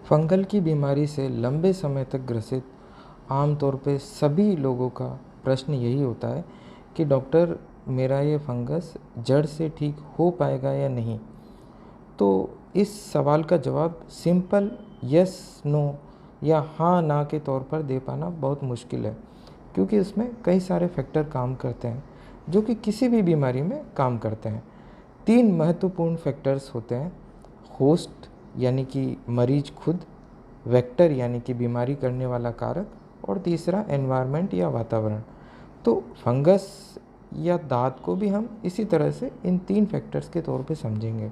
Fungal की बीमारी से लंबे समय तक ग्रसित आमतौर पे सभी लोगों का प्रश्न यही होता है कि डॉक्टर मेरा ये फंगस जड़ से ठीक हो पाएगा या नहीं। तो इस सवाल का जवाब सिंपल यस नो या हाँ ना के तौर पर दे पाना बहुत मुश्किल है, क्योंकि इसमें कई सारे फैक्टर काम करते हैं जो कि किसी भी बीमारी में काम करते हैं। 3 महत्वपूर्ण फैक्टर्स होते हैं: होस्ट यानी कि मरीज खुद, वेक्टर यानी कि बीमारी करने वाला कारक, और तीसरा एनवायरनमेंट या वातावरण। तो फंगस या दाद को भी हम इसी तरह से इन 3 फैक्टर्स के तौर पे समझेंगे।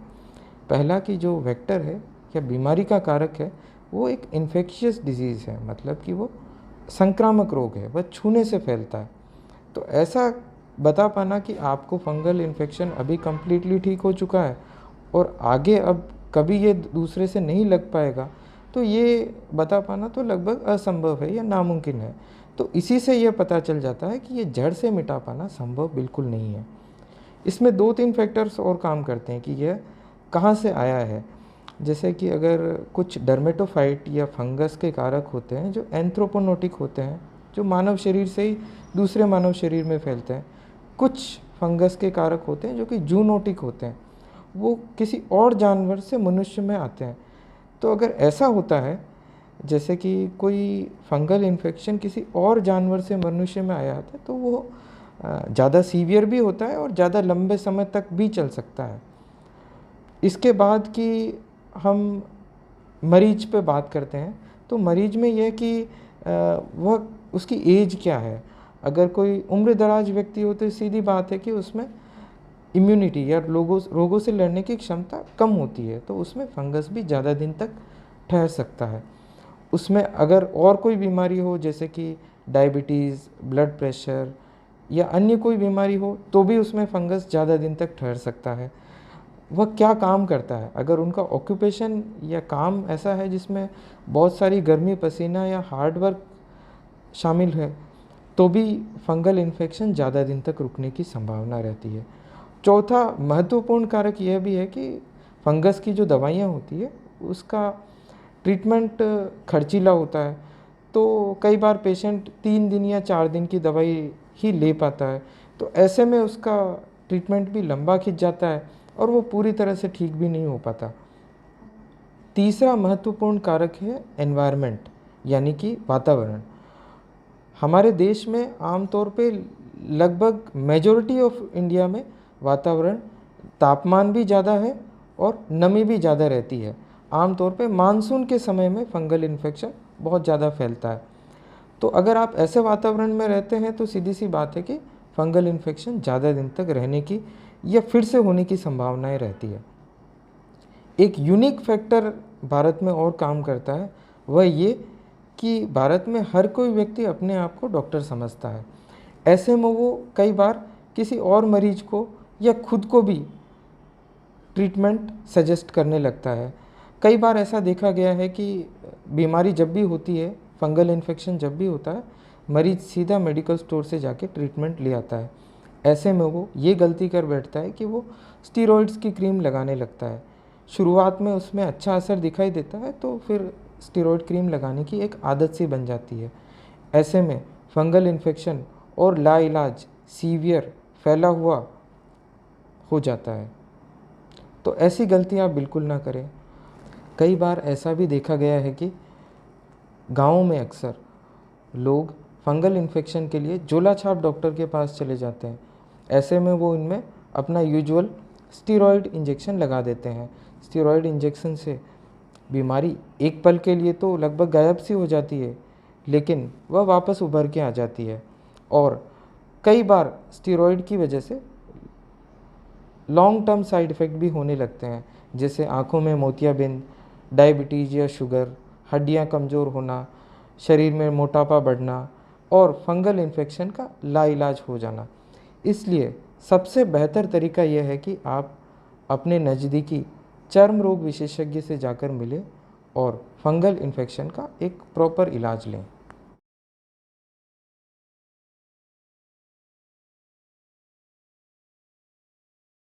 पहला कि जो वेक्टर है या बीमारी का कारक है वो एक इन्फेक्शियस डिजीज़ है, मतलब कि वो संक्रामक रोग है, वह छूने से फैलता है। तो ऐसा बता पाना कि आपको फंगल इन्फेक्शन अभी कम्प्लीटली ठीक हो चुका है और आगे अब कभी ये दूसरे से नहीं लग पाएगा, तो ये बता पाना तो लगभग असंभव है या नामुमकिन है। तो इसी से ये पता चल जाता है कि ये जड़ से मिटा पाना संभव बिल्कुल नहीं है। इसमें 2-3 फैक्टर्स और काम करते हैं कि यह कहाँ से आया है। जैसे कि अगर कुछ डर्मेटोफाइट या फंगस के कारक होते हैं जो एंथ्रोपोनोटिक होते हैं, जो मानव शरीर से ही दूसरे मानव शरीर में फैलते हैं। कुछ फंगस के कारक होते हैं जो कि जूनोटिक होते हैं, वो किसी और जानवर से मनुष्य में आते हैं। तो अगर ऐसा होता है, जैसे कि कोई फंगल इन्फेक्शन किसी और जानवर से मनुष्य में आया था, तो वो ज़्यादा सीवियर भी होता है और ज़्यादा लंबे समय तक भी चल सकता है। इसके बाद कि हम मरीज पे बात करते हैं, तो मरीज में यह कि वह उसकी एज क्या है। अगर कोई उम्र दराज व्यक्ति हो तो सीधी बात है कि उसमें इम्यूनिटी या रोगों से लड़ने की क्षमता कम होती है, तो उसमें फंगस भी ज़्यादा दिन तक ठहर सकता है। उसमें अगर और कोई बीमारी हो, जैसे कि डायबिटीज़, ब्लड प्रेशर या अन्य कोई बीमारी हो, तो भी उसमें फंगस ज़्यादा दिन तक ठहर सकता है। वह क्या काम करता है, अगर उनका ऑक्यूपेशन या काम ऐसा है जिसमें बहुत सारी गर्मी, पसीना या हार्ड वर्क शामिल है, तो भी फंगल इन्फेक्शन ज़्यादा दिन तक रुकने की संभावना रहती है। चौथा महत्वपूर्ण कारक यह भी है कि फंगस की जो दवाइयाँ होती है उसका ट्रीटमेंट खर्चीला होता है। तो कई बार पेशेंट 3 दिन या 4 दिन की दवाई ही ले पाता है, तो ऐसे में उसका ट्रीटमेंट भी लंबा खिंच जाता है और वो पूरी तरह से ठीक भी नहीं हो पाता। तीसरा महत्वपूर्ण कारक है एनवायरनमेंट यानी कि वातावरण। हमारे देश में आमतौर पे लगभग मेजॉरिटी ऑफ इंडिया में वातावरण, तापमान भी ज़्यादा है और नमी भी ज़्यादा रहती है। आमतौर पे मानसून के समय में फंगल इन्फेक्शन बहुत ज़्यादा फैलता है। तो अगर आप ऐसे वातावरण में रहते हैं तो सीधी सी बात है कि फंगल इन्फेक्शन ज़्यादा दिन तक रहने की या फिर से होने की संभावनाएं रहती है। एक यूनिक फैक्टर भारत में और काम करता है, वह ये कि भारत में हर कोई व्यक्ति अपने आप को डॉक्टर समझता है। ऐसे में वो कई बार किसी और मरीज को या खुद को भी ट्रीटमेंट सजेस्ट करने लगता है। कई बार ऐसा देखा गया है कि बीमारी जब भी होती है, फंगल इन्फेक्शन जब भी होता है, मरीज सीधा मेडिकल स्टोर से जाके ट्रीटमेंट ले आता है। ऐसे में वो ये गलती कर बैठता है कि वो स्टीरॉइड्स की क्रीम लगाने लगता है। शुरुआत में उसमें अच्छा असर दिखाई देता है, तो फिर स्टीरॉइड क्रीम लगाने की एक आदत सी बन जाती है। ऐसे में फंगल इन्फेक्शन और लाइलाज सीवियर फैला हुआ हो जाता है। तो ऐसी गलतियाँ बिल्कुल ना करें। कई बार ऐसा भी देखा गया है कि गाँव में अक्सर लोग फंगल इन्फेक्शन के लिए झोला छाप डॉक्टर के पास चले जाते हैं। ऐसे में वो इनमें अपना यूजुअल स्टीरॉयड इंजेक्शन लगा देते हैं। स्टीरॉयड इंजेक्शन से बीमारी एक पल के लिए तो लगभग गायब सी हो जाती है, लेकिन वह वापस उभर के आ जाती है और कई बार स्टीरॉयड की वजह से लॉन्ग टर्म साइड इफ़ेक्ट भी होने लगते हैं, जैसे आँखों में मोतियाबिंद, डायबिटीज़ या शुगर, हड्डियाँ कमज़ोर होना, शरीर में मोटापा बढ़ना और फंगल इन्फेक्शन का लाइलाज हो जाना। इसलिए सबसे बेहतर तरीका यह है कि आप अपने नज़दीकी चर्म रोग विशेषज्ञ से जाकर मिलें और फंगल इन्फेक्शन का एक प्रॉपर इलाज लें।